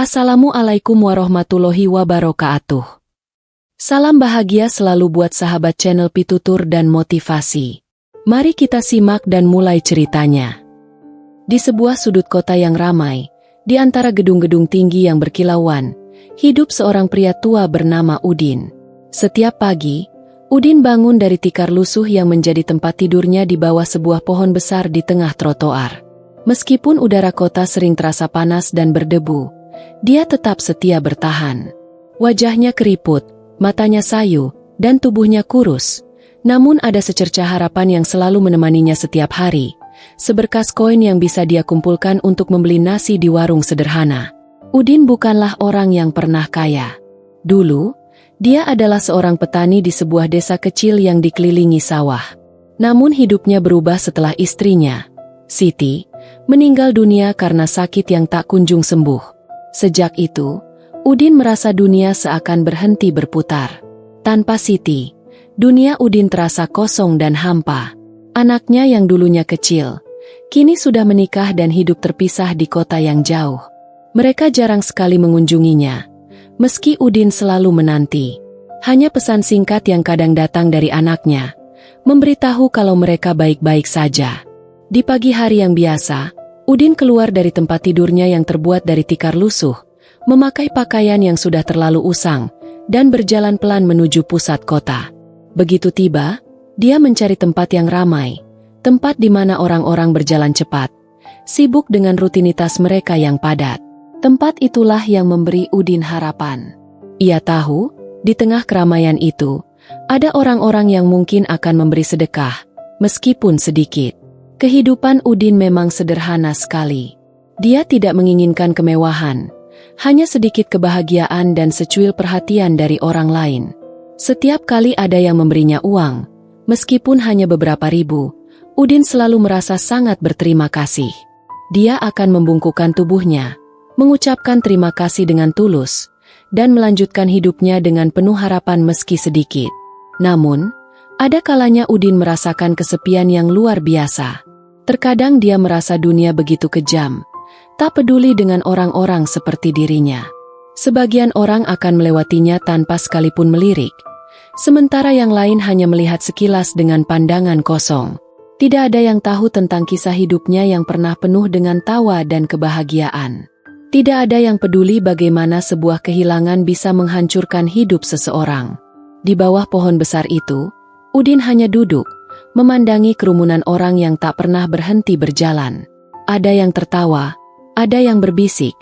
Assalamualaikum warahmatullahi wabarakatuh. Salam bahagia selalu buat sahabat channel Pitutur dan Motivasi. Mari kita simak dan mulai ceritanya. Di sebuah sudut kota yang ramai, di antara gedung-gedung tinggi yang berkilauan, hidup seorang pria tua bernama Udin. Setiap pagi, Udin bangun dari tikar lusuh yang menjadi tempat tidurnya di bawah sebuah pohon besar di tengah trotoar. Meskipun udara kota sering terasa panas dan berdebu, dia tetap setia bertahan. Wajahnya keriput, matanya sayu, dan tubuhnya kurus. Namun ada secercah harapan yang selalu menemaninya setiap hari, seberkas koin yang bisa dia kumpulkan untuk membeli nasi di warung sederhana. Udin bukanlah orang yang pernah kaya. Dulu, dia adalah seorang petani di sebuah desa kecil yang dikelilingi sawah. Namun hidupnya berubah setelah istrinya, Siti, meninggal dunia karena sakit yang tak kunjung sembuh. Sejak itu, Udin merasa dunia seakan berhenti berputar. Tanpa Siti, dunia Udin terasa kosong dan hampa. Anaknya yang dulunya kecil, kini sudah menikah dan hidup terpisah di kota yang jauh. Mereka jarang sekali mengunjunginya, meski Udin selalu menanti. Hanya pesan singkat yang kadang datang dari anaknya, memberitahu kalau mereka baik-baik saja. Di pagi hari yang biasa, Udin keluar dari tempat tidurnya yang terbuat dari tikar lusuh, memakai pakaian yang sudah terlalu usang, dan berjalan pelan menuju pusat kota. Begitu tiba, dia mencari tempat yang ramai, tempat di mana orang-orang berjalan cepat, sibuk dengan rutinitas mereka yang padat. Tempat itulah yang memberi Udin harapan. Ia tahu, di tengah keramaian itu, ada orang-orang yang mungkin akan memberi sedekah, meskipun sedikit. Kehidupan Udin memang sederhana sekali. Dia tidak menginginkan kemewahan, hanya sedikit kebahagiaan dan secuil perhatian dari orang lain. Setiap kali ada yang memberinya uang, meskipun hanya beberapa ribu, Udin selalu merasa sangat berterima kasih. Dia akan membungkukkan tubuhnya, mengucapkan terima kasih dengan tulus, dan melanjutkan hidupnya dengan penuh harapan meski sedikit. Namun, ada kalanya Udin merasakan kesepian yang luar biasa. Terkadang dia merasa dunia begitu kejam, tak peduli dengan orang-orang seperti dirinya. Sebagian orang akan melewatinya tanpa sekalipun melirik, sementara yang lain hanya melihat sekilas dengan pandangan kosong. Tidak ada yang tahu tentang kisah hidupnya yang pernah penuh dengan tawa dan kebahagiaan. Tidak ada yang peduli bagaimana sebuah kehilangan bisa menghancurkan hidup seseorang. Di bawah pohon besar itu, Udin hanya duduk, memandangi kerumunan orang yang tak pernah berhenti berjalan. Ada yang tertawa, ada yang berbisik,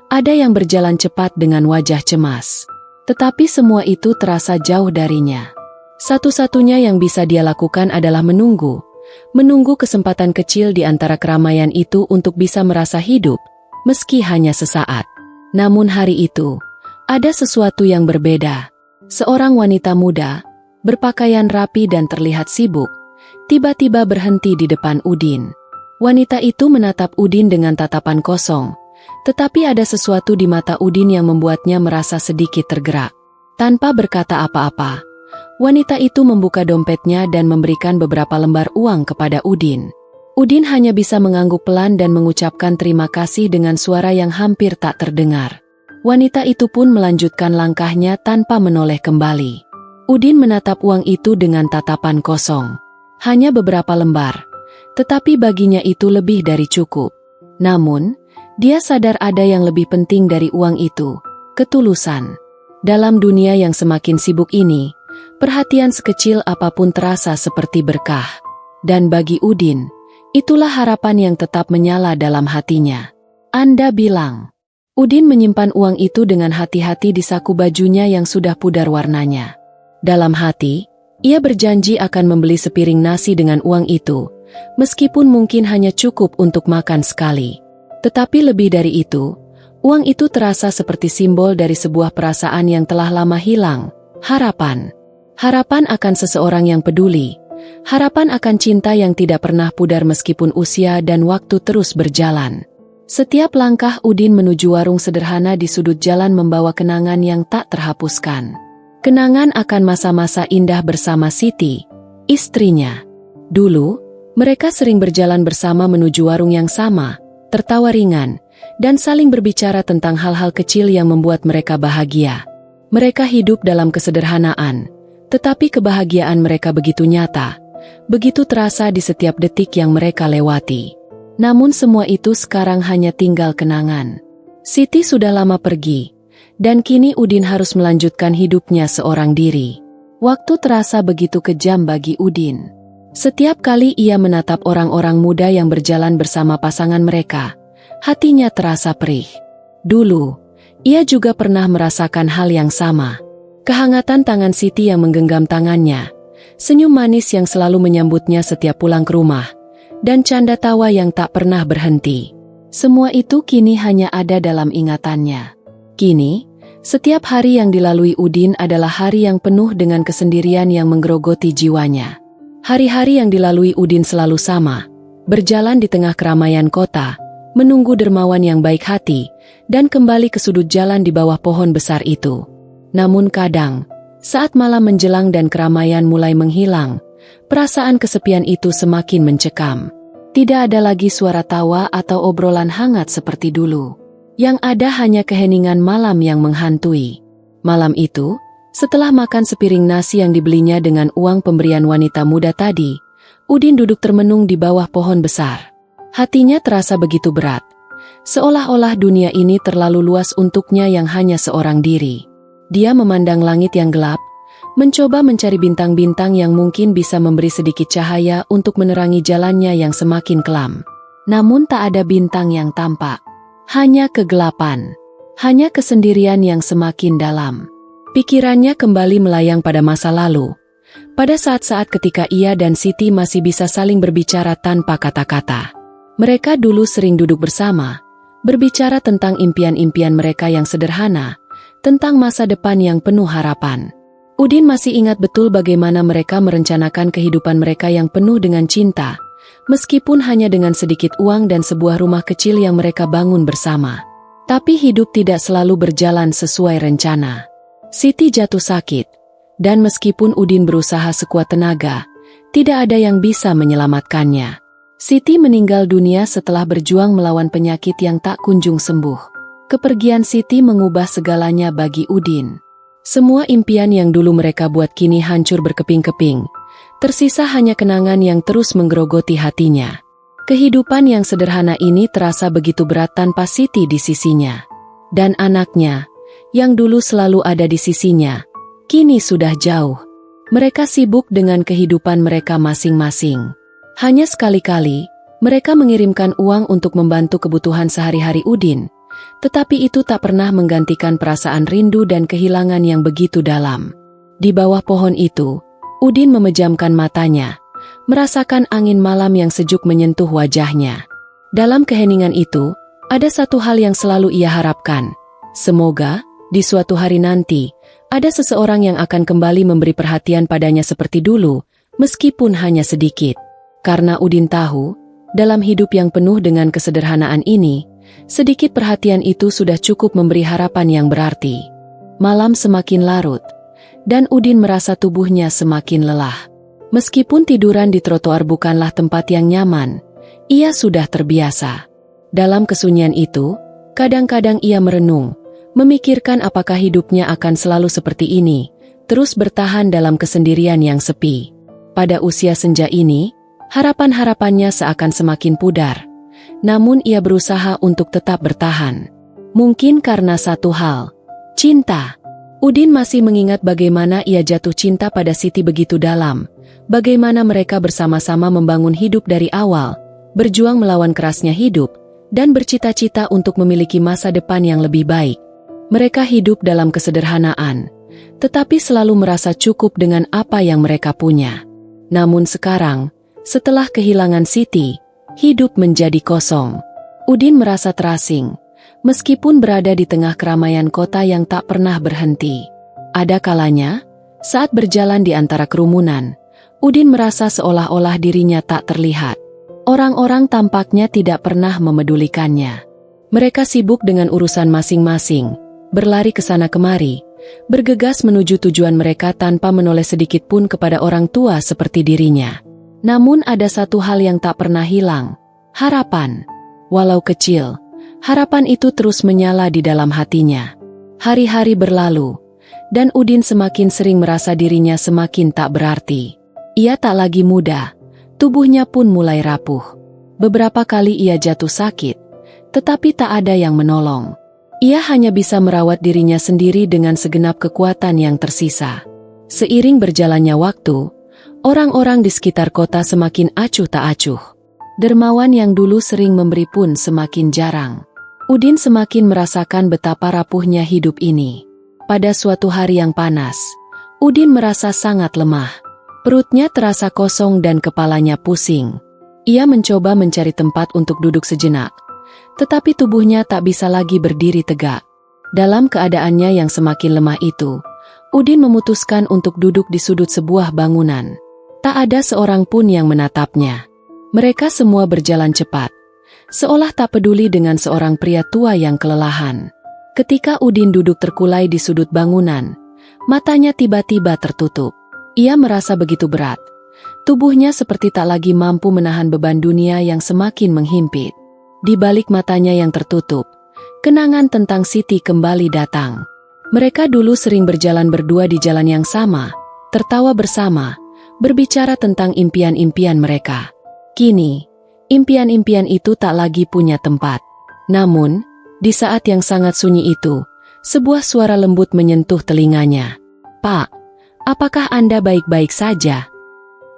ada yang berjalan cepat dengan wajah cemas. Tetapi semua itu terasa jauh darinya. Satu-satunya yang bisa dia lakukan adalah menunggu kesempatan kecil di antara keramaian itu untuk bisa merasa hidup, meski hanya sesaat. Namun hari itu, ada sesuatu yang berbeda. Seorang wanita muda, berpakaian rapi dan terlihat sibuk, tiba-tiba berhenti di depan Udin. Wanita itu menatap Udin dengan tatapan kosong, tetapi ada sesuatu di mata Udin yang membuatnya merasa sedikit tergerak. Tanpa berkata apa-apa, wanita itu membuka dompetnya dan memberikan beberapa lembar uang kepada Udin. Udin hanya bisa mengangguk pelan dan mengucapkan terima kasih dengan suara yang hampir tak terdengar. Wanita itu pun melanjutkan langkahnya tanpa menoleh kembali. Udin menatap uang itu dengan tatapan kosong. Hanya beberapa lembar, tetapi baginya itu lebih dari cukup. Namun, dia sadar ada yang lebih penting dari uang itu, ketulusan. Dalam dunia yang semakin sibuk ini, perhatian sekecil apapun terasa seperti berkah. Dan bagi Udin, itulah harapan yang tetap menyala dalam hatinya. Anda bilang. Udin menyimpan uang itu dengan hati-hati di saku bajunya yang sudah pudar warnanya. Dalam hati, ia berjanji akan membeli sepiring nasi dengan uang itu, meskipun mungkin hanya cukup untuk makan sekali. Tetapi lebih dari itu, uang itu terasa seperti simbol dari sebuah perasaan yang telah lama hilang, harapan. Harapan akan seseorang yang peduli, harapan akan cinta yang tidak pernah pudar meskipun usia dan waktu terus berjalan. Setiap langkah Udin menuju warung sederhana di sudut jalan membawa kenangan yang tak terhapuskan. Kenangan akan masa-masa indah bersama Siti, istrinya. Dulu, mereka sering berjalan bersama menuju warung yang sama, tertawa ringan, dan saling berbicara tentang hal-hal kecil yang membuat mereka bahagia. Mereka hidup dalam kesederhanaan, tetapi kebahagiaan mereka begitu nyata, begitu terasa di setiap detik yang mereka lewati. Namun semua itu sekarang hanya tinggal kenangan. Siti sudah lama pergi, dan kini Udin harus melanjutkan hidupnya seorang diri. Waktu terasa begitu kejam bagi Udin. Setiap kali ia menatap orang-orang muda yang berjalan bersama pasangan mereka, hatinya terasa perih. Dulu, ia juga pernah merasakan hal yang sama. Kehangatan tangan Siti yang menggenggam tangannya, senyum manis yang selalu menyambutnya setiap pulang ke rumah, dan canda tawa yang tak pernah berhenti. Semua itu kini hanya ada dalam ingatannya. Kini, setiap hari yang dilalui Udin adalah hari yang penuh dengan kesendirian yang menggerogoti jiwanya. Hari-hari yang dilalui Udin selalu sama, berjalan di tengah keramaian kota, menunggu dermawan yang baik hati, dan kembali ke sudut jalan di bawah pohon besar itu. Namun kadang, saat malam menjelang dan keramaian mulai menghilang, perasaan kesepian itu semakin mencekam. Tidak ada lagi suara tawa atau obrolan hangat seperti dulu. Yang ada hanya keheningan malam yang menghantui. Malam itu, setelah makan sepiring nasi yang dibelinya dengan uang pemberian wanita muda tadi, Udin duduk termenung di bawah pohon besar. Hatinya terasa begitu berat, seolah-olah dunia ini terlalu luas untuknya yang hanya seorang diri. Dia memandang langit yang gelap, mencoba mencari bintang-bintang yang mungkin bisa memberi sedikit cahaya untuk menerangi jalannya yang semakin kelam. Namun tak ada bintang yang tampak. Hanya kegelapan. Hanya kesendirian yang semakin dalam. Pikirannya kembali melayang pada masa lalu. Pada saat-saat ketika ia dan Siti masih bisa saling berbicara tanpa kata-kata. Mereka dulu sering duduk bersama, berbicara tentang impian-impian mereka yang sederhana, tentang masa depan yang penuh harapan. Udin masih ingat betul bagaimana mereka merencanakan kehidupan mereka yang penuh dengan cinta, meskipun hanya dengan sedikit uang dan sebuah rumah kecil yang mereka bangun bersama. Tapi hidup tidak selalu berjalan sesuai rencana. Siti jatuh sakit, dan meskipun Udin berusaha sekuat tenaga, tidak ada yang bisa menyelamatkannya. Siti meninggal dunia setelah berjuang melawan penyakit yang tak kunjung sembuh. Kepergian Siti mengubah segalanya bagi Udin. Semua impian yang dulu mereka buat kini hancur berkeping-keping. Tersisa hanya kenangan yang terus menggerogoti hatinya. Kehidupan yang sederhana ini terasa begitu berat tanpa Siti di sisinya. Dan anaknya, yang dulu selalu ada di sisinya, kini sudah jauh. Mereka sibuk dengan kehidupan mereka masing-masing. Hanya sekali-kali, mereka mengirimkan uang untuk membantu kebutuhan sehari-hari Udin, tetapi itu tak pernah menggantikan perasaan rindu dan kehilangan yang begitu dalam. Di bawah pohon itu, Udin memejamkan matanya, merasakan angin malam yang sejuk menyentuh wajahnya. Dalam keheningan itu, ada satu hal yang selalu ia harapkan. Semoga, di suatu hari nanti, ada seseorang yang akan kembali memberi perhatian padanya seperti dulu, meskipun hanya sedikit. Karena Udin tahu, dalam hidup yang penuh dengan kesederhanaan ini, sedikit perhatian itu sudah cukup memberi harapan yang berarti. Malam semakin larut, dan Udin merasa tubuhnya semakin lelah. Meskipun tiduran di trotoar bukanlah tempat yang nyaman, ia sudah terbiasa. Dalam kesunyian itu, kadang-kadang ia merenung, memikirkan apakah hidupnya akan selalu seperti ini, terus bertahan dalam kesendirian yang sepi. Pada usia senja ini, harapan-harapannya seakan semakin pudar. Namun ia berusaha untuk tetap bertahan. Mungkin karena satu hal, cinta. Udin masih mengingat bagaimana ia jatuh cinta pada Siti begitu dalam, bagaimana mereka bersama-sama membangun hidup dari awal, berjuang melawan kerasnya hidup, dan bercita-cita untuk memiliki masa depan yang lebih baik. Mereka hidup dalam kesederhanaan, tetapi selalu merasa cukup dengan apa yang mereka punya. Namun sekarang, setelah kehilangan Siti, hidup menjadi kosong. Udin merasa terasing, meskipun berada di tengah keramaian kota yang tak pernah berhenti. Ada kalanya, saat berjalan di antara kerumunan, Udin merasa seolah-olah dirinya tak terlihat. Orang-orang tampaknya tidak pernah memedulikannya. Mereka sibuk dengan urusan masing-masing, berlari ke sana kemari, bergegas menuju tujuan mereka tanpa menoleh sedikit pun kepada orang tua seperti dirinya. Namun ada satu hal yang tak pernah hilang, harapan. Walau kecil, Harapan itu terus menyala di dalam hatinya. Hari-hari berlalu, dan Udin semakin sering merasa dirinya semakin tak berarti. Ia tak lagi muda, tubuhnya pun mulai rapuh. Beberapa kali ia jatuh sakit, tetapi tak ada yang menolong. Ia hanya bisa merawat dirinya sendiri dengan segenap kekuatan yang tersisa. Seiring berjalannya waktu, orang-orang di sekitar kota semakin acuh tak acuh. Dermawan yang dulu sering memberi pun semakin jarang. Udin semakin merasakan betapa rapuhnya hidup ini. Pada suatu hari yang panas, Udin merasa sangat lemah. Perutnya terasa kosong dan kepalanya pusing. Ia mencoba mencari tempat untuk duduk sejenak, tetapi tubuhnya tak bisa lagi berdiri tegak. Dalam keadaannya yang semakin lemah itu, Udin memutuskan untuk duduk di sudut sebuah bangunan. Tak ada seorang pun yang menatapnya. Mereka semua berjalan cepat, seolah tak peduli dengan seorang pria tua yang kelelahan. Ketika Udin duduk terkulai di sudut bangunan, matanya tiba-tiba tertutup. Ia merasa begitu berat. Tubuhnya seperti tak lagi mampu menahan beban dunia yang semakin menghimpit. Di balik matanya yang tertutup, kenangan tentang Siti kembali datang. Mereka dulu sering berjalan berdua di jalan yang sama, tertawa bersama, berbicara tentang impian-impian mereka. Kini, impian-impian itu tak lagi punya tempat. Namun, di saat yang sangat sunyi itu, sebuah suara lembut menyentuh telinganya. "Pak, apakah Anda baik-baik saja?"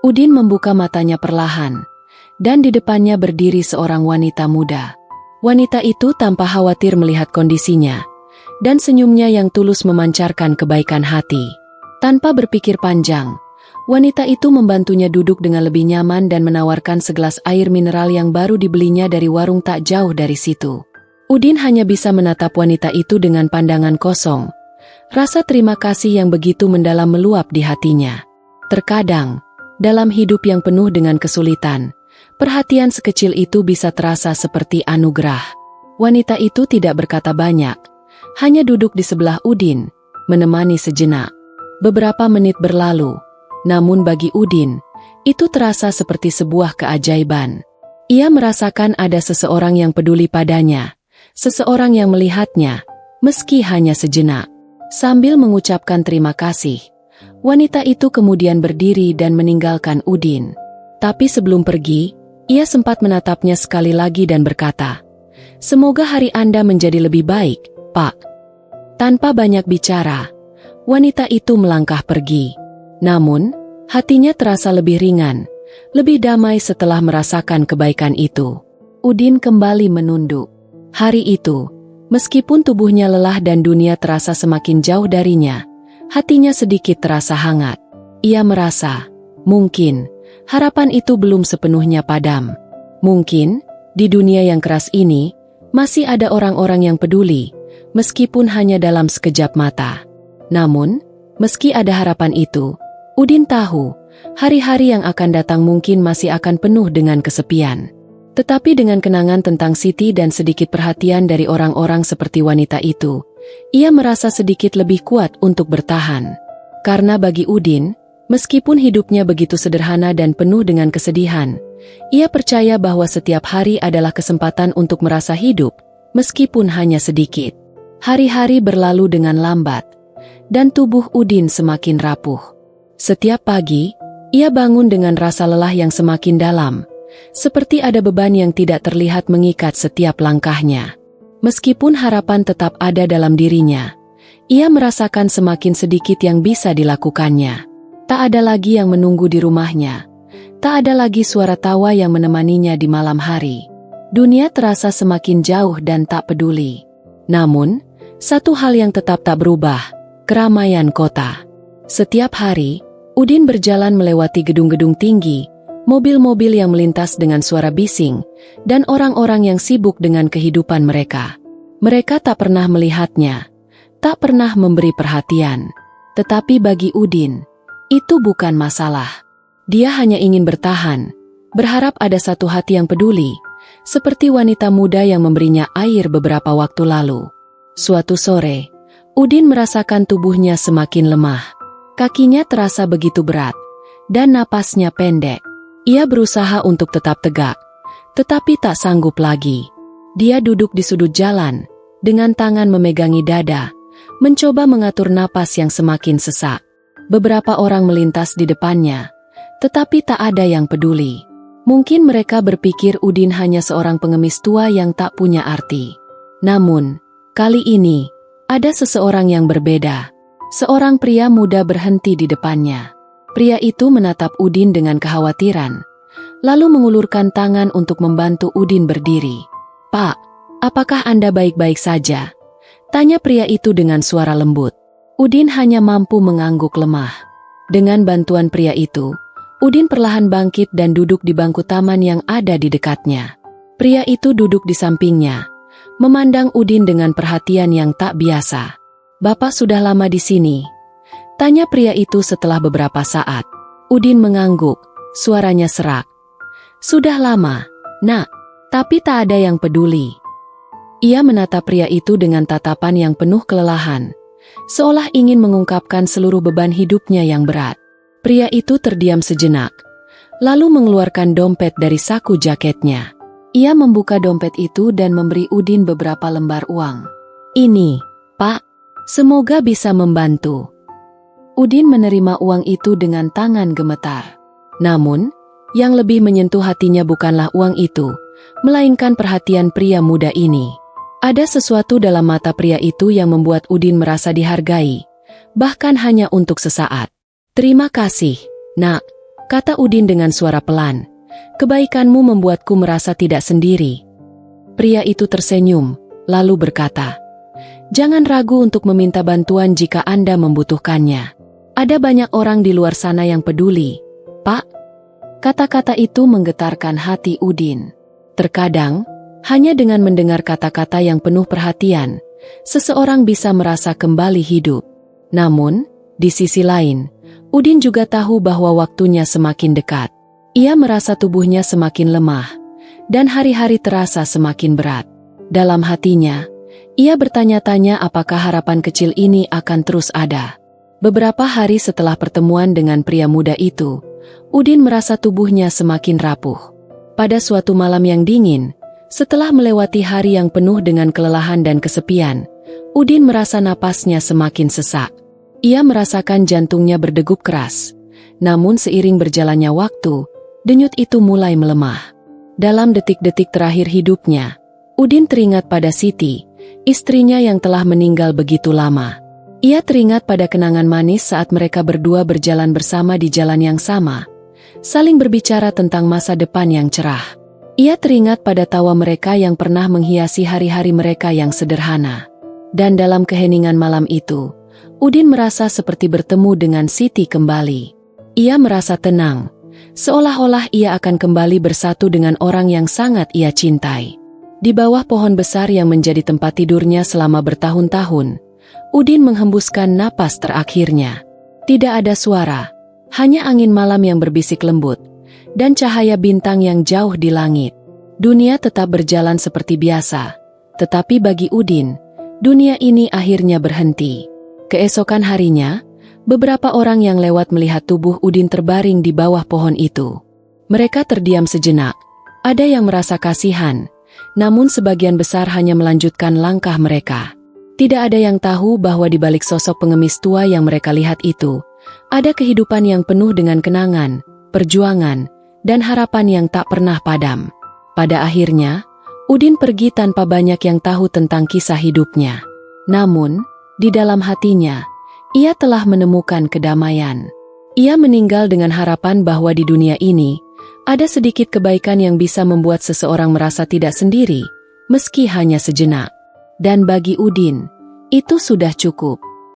Udin membuka matanya perlahan, dan di depannya berdiri seorang wanita muda. Wanita itu tanpa khawatir melihat kondisinya, dan senyumnya yang tulus memancarkan kebaikan hati. Tanpa berpikir panjang, wanita itu membantunya duduk dengan lebih nyaman dan menawarkan segelas air mineral yang baru dibelinya dari warung tak jauh dari situ. Udin hanya bisa menatap wanita itu dengan pandangan kosong. Rasa terima kasih yang begitu mendalam meluap di hatinya. Terkadang, dalam hidup yang penuh dengan kesulitan, perhatian sekecil itu bisa terasa seperti anugerah. Wanita itu tidak berkata banyak, hanya duduk di sebelah Udin, menemani sejenak. Beberapa menit berlalu, namun bagi Udin, itu terasa seperti sebuah keajaiban. Ia merasakan ada seseorang yang peduli padanya, seseorang yang melihatnya, meski hanya sejenak. Sambil mengucapkan terima kasih, wanita itu kemudian berdiri dan meninggalkan Udin. Tapi sebelum pergi, ia sempat menatapnya sekali lagi dan berkata, "Semoga hari Anda menjadi lebih baik, Pak." Tanpa banyak bicara, wanita itu melangkah pergi. Namun, hatinya terasa lebih ringan, lebih damai setelah merasakan kebaikan itu. Udin kembali menunduk. Hari itu, meskipun tubuhnya lelah dan dunia terasa semakin jauh darinya, hatinya sedikit terasa hangat. Ia merasa, mungkin, harapan itu belum sepenuhnya padam. Mungkin, di dunia yang keras ini, masih ada orang-orang yang peduli, meskipun hanya dalam sekejap mata. Namun, meski ada harapan itu, Udin tahu, hari-hari yang akan datang mungkin masih akan penuh dengan kesepian. Tetapi dengan kenangan tentang Siti dan sedikit perhatian dari orang-orang seperti wanita itu, ia merasa sedikit lebih kuat untuk bertahan. Karena bagi Udin, meskipun hidupnya begitu sederhana dan penuh dengan kesedihan, ia percaya bahwa setiap hari adalah kesempatan untuk merasa hidup, meskipun hanya sedikit. Hari-hari berlalu dengan lambat, dan tubuh Udin semakin rapuh. Setiap pagi, ia bangun dengan rasa lelah yang semakin dalam, seperti ada beban yang tidak terlihat mengikat setiap langkahnya. Meskipun harapan tetap ada dalam dirinya, ia merasakan semakin sedikit yang bisa dilakukannya. Tak ada lagi yang menunggu di rumahnya. Tak ada lagi suara tawa yang menemaninya di malam hari. Dunia terasa semakin jauh dan tak peduli. Namun, satu hal yang tetap tak berubah, keramaian kota. Setiap hari, Udin berjalan melewati gedung-gedung tinggi, mobil-mobil yang melintas dengan suara bising, dan orang-orang yang sibuk dengan kehidupan mereka. Mereka tak pernah melihatnya, tak pernah memberi perhatian. Tetapi bagi Udin, itu bukan masalah. Dia hanya ingin bertahan, berharap ada satu hati yang peduli, seperti wanita muda yang memberinya air beberapa waktu lalu. Suatu sore, Udin merasakan tubuhnya semakin lemah. Kakinya terasa begitu berat, dan napasnya pendek. Ia berusaha untuk tetap tegak, tetapi tak sanggup lagi. Dia duduk di sudut jalan, dengan tangan memegangi dada, mencoba mengatur napas yang semakin sesak. Beberapa orang melintas di depannya, tetapi tak ada yang peduli. Mungkin mereka berpikir Udin hanya seorang pengemis tua yang tak punya arti. Namun, kali ini, ada seseorang yang berbeda. Seorang pria muda berhenti di depannya. Pria itu menatap Udin dengan kekhawatiran, lalu mengulurkan tangan untuk membantu Udin berdiri. "Pak, apakah Anda baik-baik saja?" tanya pria itu dengan suara lembut. Udin hanya mampu mengangguk lemah. Dengan bantuan pria itu, Udin perlahan bangkit dan duduk di bangku taman yang ada di dekatnya. Pria itu duduk di sampingnya, memandang Udin dengan perhatian yang tak biasa. "Bapak sudah lama di sini?" tanya pria itu setelah beberapa saat. Udin mengangguk, suaranya serak. "Sudah lama, Nak, tapi tak ada yang peduli." Ia menatap pria itu dengan tatapan yang penuh kelelahan, seolah ingin mengungkapkan seluruh beban hidupnya yang berat. Pria itu terdiam sejenak, lalu mengeluarkan dompet dari saku jaketnya. Ia membuka dompet itu dan memberi Udin beberapa lembar uang. "Ini, Pak, semoga bisa membantu." Udin menerima uang itu dengan tangan gemetar. Namun, yang lebih menyentuh hatinya bukanlah uang itu, melainkan perhatian pria muda ini. Ada sesuatu dalam mata pria itu yang membuat Udin merasa dihargai, bahkan hanya untuk sesaat. "Terima kasih, Nak," kata Udin dengan suara pelan. "Kebaikanmu membuatku merasa tidak sendiri." Pria itu tersenyum, lalu berkata, "Jangan ragu untuk meminta bantuan jika Anda membutuhkannya. Ada banyak orang di luar sana yang peduli, Pak." Kata-kata itu menggetarkan hati Udin. Terkadang, hanya dengan mendengar kata-kata yang penuh perhatian, seseorang bisa merasa kembali hidup. Namun, di sisi lain, Udin juga tahu bahwa waktunya semakin dekat. Ia merasa tubuhnya semakin lemah, dan hari-hari terasa semakin berat. Dalam hatinya, ia bertanya-tanya apakah harapan kecil ini akan terus ada. Beberapa hari setelah pertemuan dengan pria muda itu, Udin merasa tubuhnya semakin rapuh. Pada suatu malam yang dingin, setelah melewati hari yang penuh dengan kelelahan dan kesepian, Udin merasa napasnya semakin sesak. Ia merasakan jantungnya berdegup keras. Namun seiring berjalannya waktu, denyut itu mulai melemah. Dalam detik-detik terakhir hidupnya, Udin teringat pada Siti, istrinya yang telah meninggal begitu lama. Ia teringat pada kenangan manis saat mereka berdua berjalan bersama di jalan yang sama, saling berbicara tentang masa depan yang cerah. Ia teringat pada tawa mereka yang pernah menghiasi hari-hari mereka yang sederhana. Dan dalam keheningan malam itu, Udin merasa seperti bertemu dengan Siti kembali. Ia merasa tenang, seolah-olah ia akan kembali bersatu dengan orang yang sangat ia cintai. Di bawah pohon besar yang menjadi tempat tidurnya selama bertahun-tahun, Udin menghembuskan napas terakhirnya. Tidak ada suara, hanya angin malam yang berbisik lembut, dan cahaya bintang yang jauh di langit. Dunia tetap berjalan seperti biasa, tetapi bagi Udin, dunia ini akhirnya berhenti. Keesokan harinya, beberapa orang yang lewat melihat tubuh Udin terbaring di bawah pohon itu. Mereka terdiam sejenak, ada yang merasa kasihan, namun sebagian besar hanya melanjutkan langkah mereka. Tidak ada yang tahu bahwa di balik sosok pengemis tua yang mereka lihat itu, ada kehidupan yang penuh dengan kenangan, perjuangan, dan harapan yang tak pernah padam. Pada akhirnya, Udin pergi tanpa banyak yang tahu tentang kisah hidupnya. Namun, di dalam hatinya, ia telah menemukan kedamaian. Ia meninggal dengan harapan bahwa di dunia ini, ada sedikit kebaikan yang bisa membuat seseorang merasa tidak sendiri, meski hanya sejenak. Dan bagi Udin, itu sudah cukup.